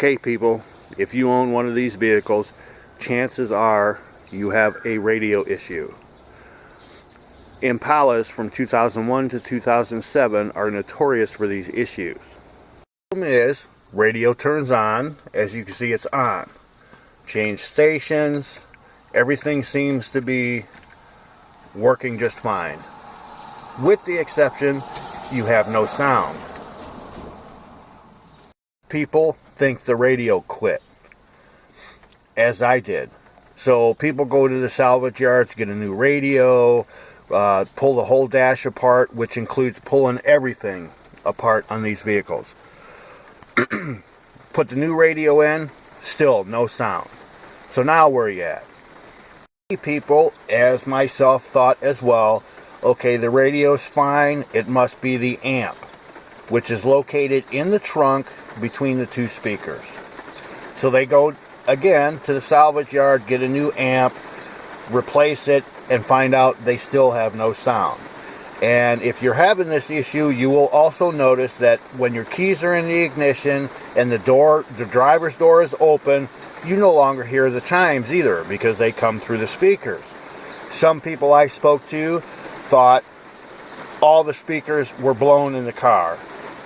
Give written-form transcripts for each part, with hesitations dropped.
Okay people, if you own one of these vehicles, chances are you have a radio issue. Impalas from 2001 to 2007 are notorious for these issues. The problem is, radio turns on, as you can see it's on. Change stations, everything seems to be working just fine. With the exception, you have no sound. People think the radio quit, as I did. So people go to the salvage yards, get a new radio, pull the whole dash apart, which includes pulling everything apart on these vehicles. Put the new radio in, still no sound. So now where are you at? People, as myself, thought as well, okay, the radio's fine, it must be the amp, which is located in the trunk between the two speakers. So they go again to the salvage yard, get a new amp, replace it, and find out they still have no sound. And if you're having this issue, you will also notice that when your keys are in the ignition and the driver's door is open, you no longer hear the chimes either, because they come through the speakers. Some people I spoke to thought all the speakers were blown in the car.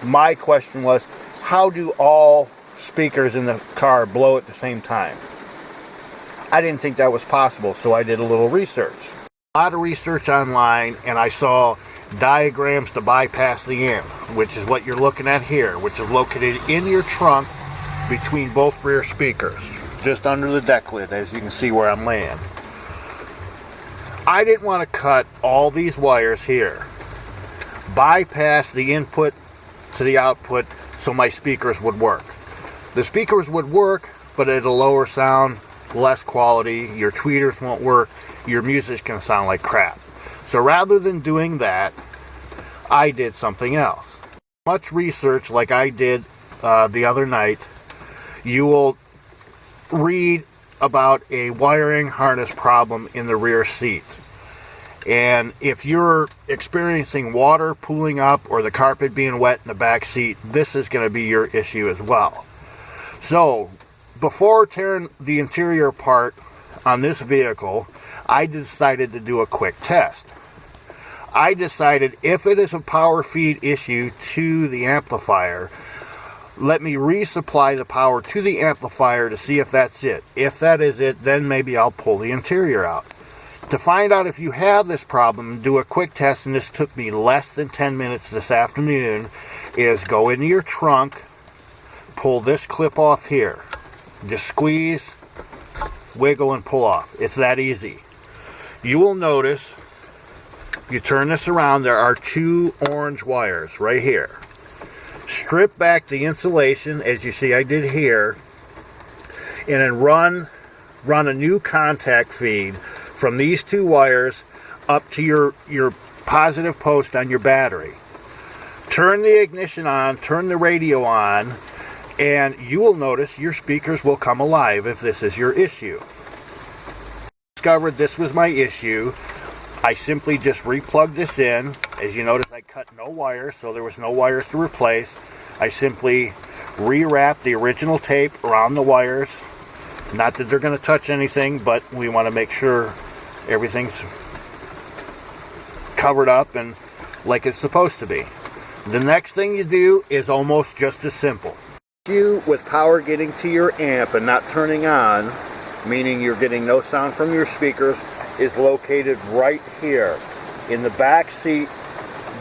My question was, how do all speakers in the car blow at the same time? I didn't think that was possible, so I did a little research. A lot of research online, and I saw diagrams to bypass the amp, which is what you're looking at here, which is located in your trunk between both rear speakers, just under the deck lid, as you can see where I'm laying. I didn't want to cut all these wires here, bypass the input to the output so my speakers would work. The speakers would work, but at a lower sound, less quality, your tweeters won't work, your music's gonna sound like crap. So rather than doing that, I did something else. Much research like I did the other night, you will read about a wiring harness problem in the rear seat. And if you're experiencing water pooling up or the carpet being wet in the back seat, this is going to be your issue as well. So, before tearing the interior apart on this vehicle, I decided to do a quick test. I decided if it is a power feed issue to the amplifier, let me resupply the power to the amplifier to see if that's it. If that is it, then maybe I'll pull the interior out. To find out if you have this problem, do a quick test, and this took me less than 10 minutes this afternoon, is go into your trunk, pull this clip off here. Just squeeze, wiggle, and pull off. It's that easy. You will notice, if you turn this around, there are two orange wires right here. Strip back the insulation, as you see I did here, and then run a new contact feed from these two wires up to your positive post on your battery. Turn the ignition on, turn the radio on, and you will notice your speakers will come alive if this is your issue. Discovered this was my issue. I simply just replugged this in. As you notice, I cut no wires, so there was no wires to replace. I simply rewrapped the original tape around the wires. Not that they're going to touch anything, but we want to make sure everything's covered up and like it's supposed to be. The next thing you do is almost just as simple. With power getting to your amp and not turning on, meaning you're getting no sound from your speakers, is located right here in the back seat,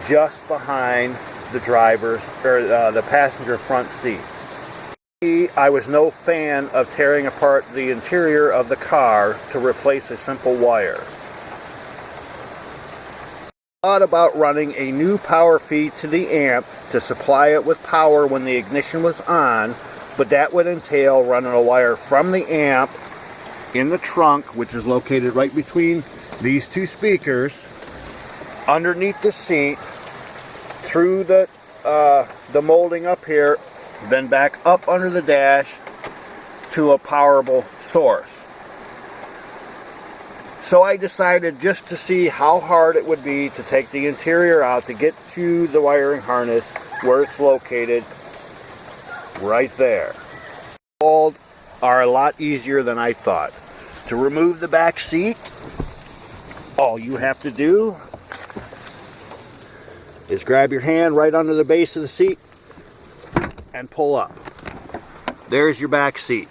just behind the driver's or the passenger front seat. I was no fan of tearing apart the interior of the car to replace a simple wire. I thought about running a new power feed to the amp to supply it with power when the ignition was on, but that would entail running a wire from the amp in the trunk, which is located right between these two speakers, underneath the seat, through the molding up here, then back up under the dash to a powerable source. So I decided, just to see how hard it would be to take the interior out to get to the wiring harness where it's located, right there. Are a lot easier than I thought. To remove the back seat, all you have to do is grab your hand right under the base of the seat and pull up. There's your back seat.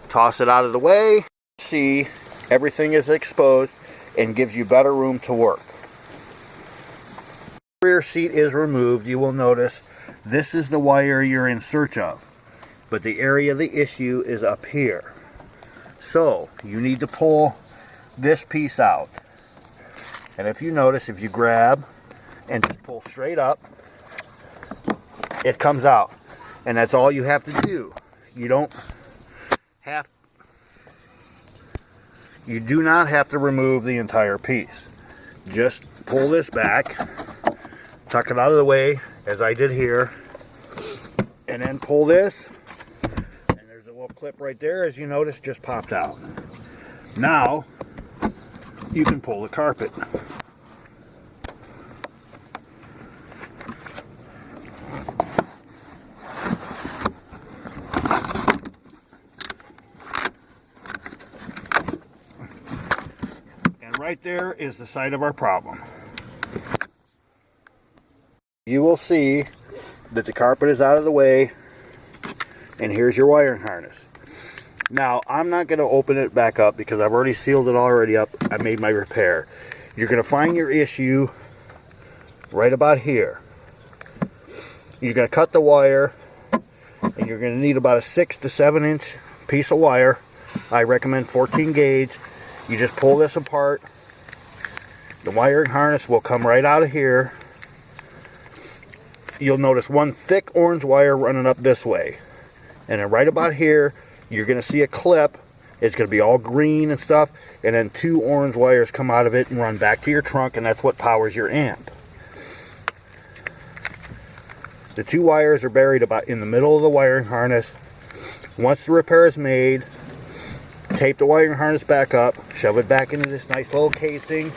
Toss it out of the way. See, everything is exposed and gives you better room to work. Rear seat is removed. You will notice this is the wire you're in search of, but the area of the issue is up here. So you need to pull this piece out, and if you notice, if you grab and just pull straight up, it comes out, and that's all you have to do. You do not have to remove the entire piece. Just pull this back, tuck it out of the way as I did here, and then pull this, and there's a little clip right there, as you notice, just popped out. Now you can pull the carpet. And right there is the site of our problem. You will see that the carpet is out of the way, and here's your wiring harness. Now, I'm not going to open it back up because I've already sealed it already up. I made my repair. You're going to find your issue right about here. You're going to cut the wire, and you're going to need about a 6 to 7 inch piece of wire. I recommend 14 gauge. You just pull this apart. The wiring harness will come right out of here. You'll notice one thick orange wire running up this way, and then right about here you're going to see a clip. It's going to be all green and stuff, and then 2 orange wires come out of it and run back to your trunk, and that's what powers your amp. The 2 wires are buried about in the middle of the wiring harness. Once the repair is made, tape the wiring harness back up, shove it back into this nice little casing,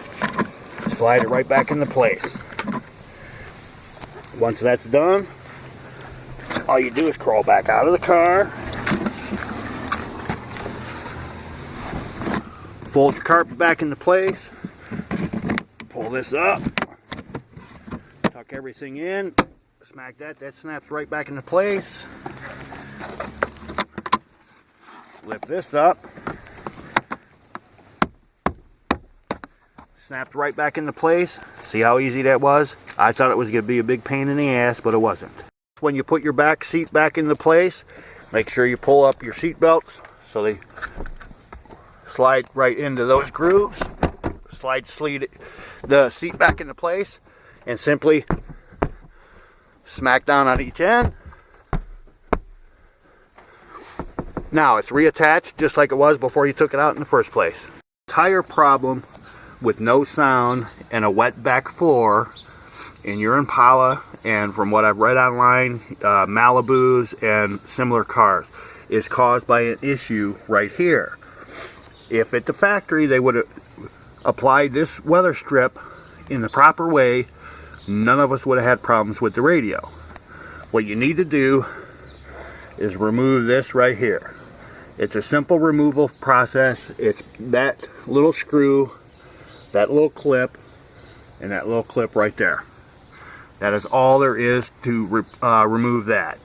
slide it right back into place. Once that's done, all you do is crawl back out of the car, fold your carpet back into place, pull this up, tuck everything in, smack that snaps right back into place. Lift this up, snapped right back into place. See how easy that was? I thought it was going to be a big pain in the ass, but it wasn't. When you put your back seat back into place, make sure you pull up your seat belts so they slide right into those grooves. Slide the seat back into place and simply smack down on each end. Now it's reattached just like it was before you took it out in the first place. Tire problem with no sound and a wet back floor in your Impala, and from what I've read online, Malibus and similar cars, is caused by an issue right here. If at the factory they would have applied this weather strip in the proper way, none of us would have had problems with the radio. What you need to do is remove this right here. It's a simple removal process. It's that little screw, that little clip, and that little clip right there. That is all there is to remove that.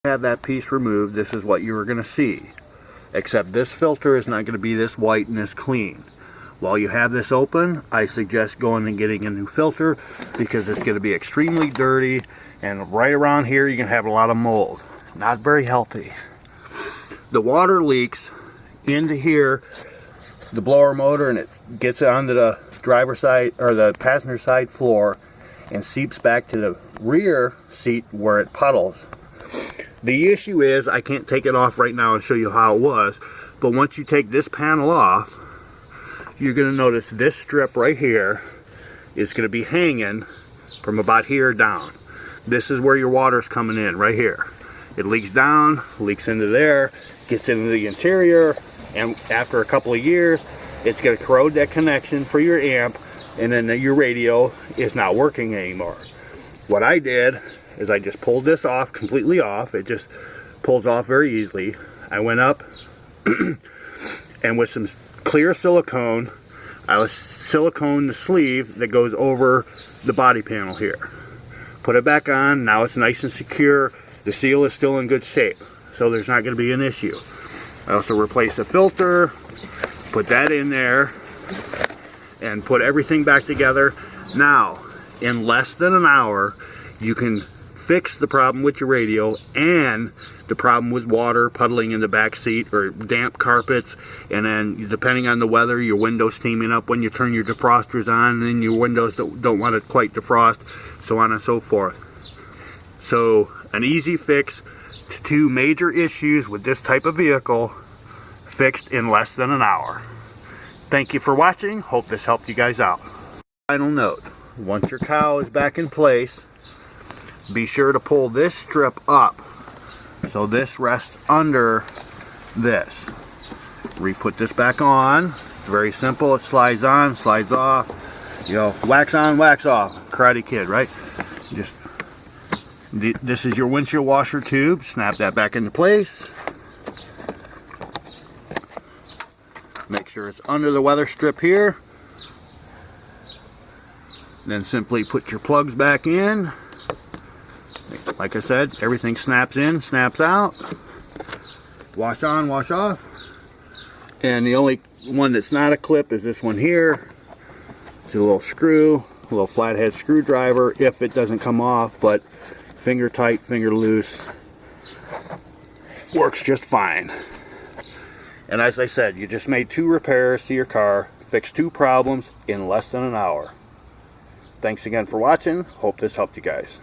Have that piece removed, this is what you are going to see. Except this filter is not going to be this white and this clean. While you have this open, I suggest going and getting a new filter because it's going to be extremely dirty, and right around here you're going to have a lot of mold. Not very healthy. The water leaks into here, the blower motor, and it gets onto the driver's side or the passenger side floor and seeps back to the rear seat where it puddles. The issue is, I can't take it off right now and show you how it was, but once you take this panel off, you're going to notice this strip right here is going to be hanging from about here down. This is where your water's coming in, right here. It leaks down, leaks into there, gets into the interior, and after a couple of years, it's going to corrode that connection for your amp, and then your radio is not working anymore. What I did is I just pulled this off, completely off. It just pulls off very easily. I went up and with some clear silicone, I was silicone the sleeve that goes over the body panel here. Put it back on. Now it's nice and secure. The seal is still in good shape, so there's not going to be an issue. I also replaced the filter, put that in there, and put everything back together. Now, in less than an hour, you can fix the problem with your radio and the problem with water puddling in the back seat or damp carpets, and then depending on the weather, your windows steaming up when you turn your defrosters on, and then your windows don't want to quite defrost, so on and so forth. So an easy fix to two major issues with this type of vehicle, fixed in less than an hour. Thank you for watching. Hope this helped you guys out. Final note, once your cowl is back in place, be sure to pull this strip up so this rests under this. Re-put this back on. It's very simple. It slides on, slides off. You know, wax on, wax off. Karate Kid, right? Just this is your windshield washer tube. Snap that back into place. Make sure it's under the weather strip here. Then simply put your plugs back in. Like I said, everything snaps in, snaps out. Wash on, wash off. And the only one that's not a clip is this one here. It's a little screw, a little flathead screwdriver if it doesn't come off, but finger tight, finger loose. Works just fine. And as I said, you just made 2 repairs to your car, fixed 2 problems in less than an hour. Thanks again for watching. Hope this helped you guys.